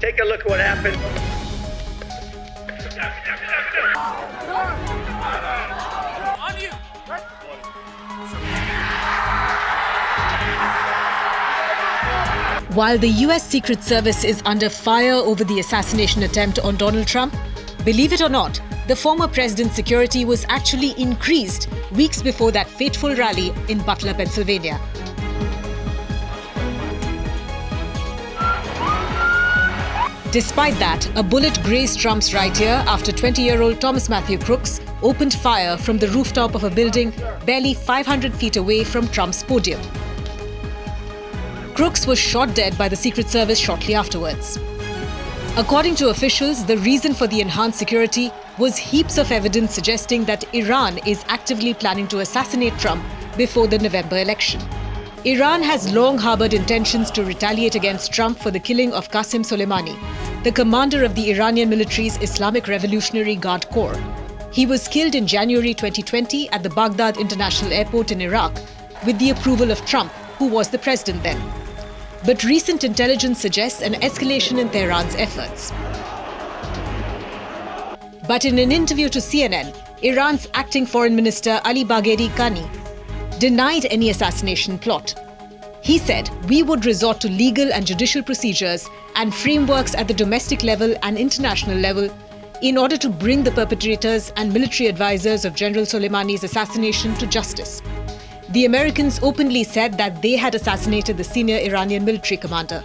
Take a look at what happened. On you. While the US Secret Service is under fire over the assassination attempt on Donald Trump, believe it or not, the former president's security was actually increased weeks before that fateful rally in Butler, Pennsylvania. Despite that, a bullet grazed Trump's right ear after 20-year-old Thomas Matthew Crooks opened fire from the rooftop of a building barely 500 feet away from Trump's podium. Crooks was shot dead by the Secret Service shortly afterwards. According to officials, the reason for the enhanced security was heaps of evidence suggesting that Iran is actively planning to assassinate Trump before the November election. Iran has long harbored intentions to retaliate against Trump for the killing of Qassem Soleimani, the commander of the Iranian military's Islamic Revolutionary Guard Corps. He was killed in January 2020 at the Baghdad International Airport in Iraq with the approval of Trump, who was the president then. But recent intelligence suggests an escalation in Tehran's efforts. But in an interview to CNN, Iran's acting foreign minister Ali Bagheri Kani denied any assassination plot. He said, "We would resort to legal and judicial procedures and frameworks at the domestic level and international level in order to bring the perpetrators and military advisors of General Soleimani's assassination to justice." The Americans openly said that they had assassinated the senior Iranian military commander.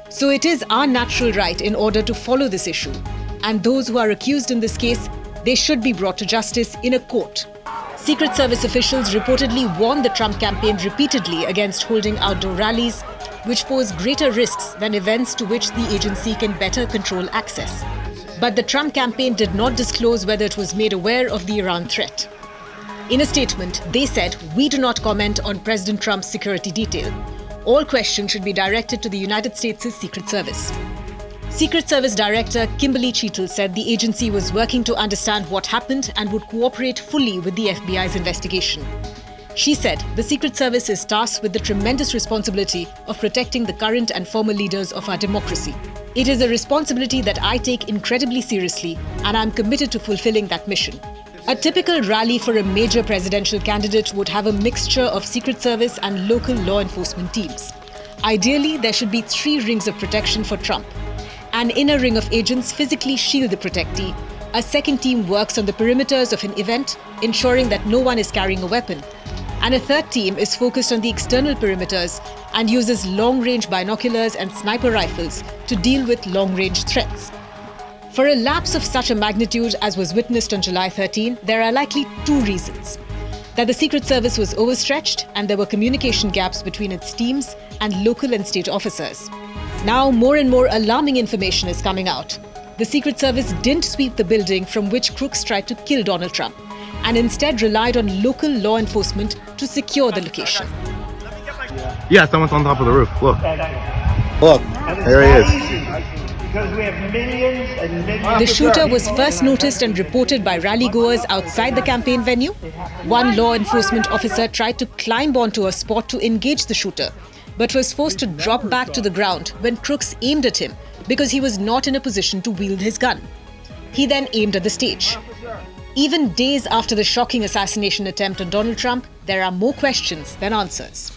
So it is our natural right in order to follow this issue. And those who are accused in this case, they should be brought to justice in a court. Secret Service officials reportedly warned the Trump campaign repeatedly against holding outdoor rallies, which pose greater risks than events to which the agency can better control access. But the Trump campaign did not disclose whether it was made aware of the Iran threat. In a statement, they said, "We do not comment on President Trump's security detail. All questions should be directed to the United States' Secret Service." Secret Service Director Kimberly Cheetle said the agency was working to understand what happened and would cooperate fully with the FBI's investigation. She said the Secret Service is tasked with the tremendous responsibility of protecting the current and former leaders of our democracy. It is a responsibility that I take incredibly seriously, and I'm committed to fulfilling that mission. A typical rally for a major presidential candidate would have a mixture of Secret Service and local law enforcement teams. Ideally, there should be 3 rings of protection for Trump. An inner ring of agents physically shield the protectee. A second team works on the perimeters of an event, ensuring that no one is carrying a weapon. And a third team is focused on the external perimeters and uses long-range binoculars and sniper rifles to deal with long-range threats. For a lapse of such a magnitude as was witnessed on July 13, there are likely 2 reasons. That the Secret Service was overstretched and there were communication gaps between its teams and local and state officers. Now, more and more alarming information is coming out. The Secret Service didn't sweep the building from which crooks tried to kill Donald Trump, and instead relied on local law enforcement to secure the location. Yeah, someone's on top of the roof. Look. Look, there he is. Because we have millions and millions. The shooter was first noticed and reported by rallygoers outside the campaign venue. One law enforcement officer tried to climb onto a spot to engage the shooter, but was forced to drop back to the ground when crooks aimed at him because he was not in a position to wield his gun. He then aimed at the stage. Even days after the shocking assassination attempt on Donald Trump, there are more questions than answers.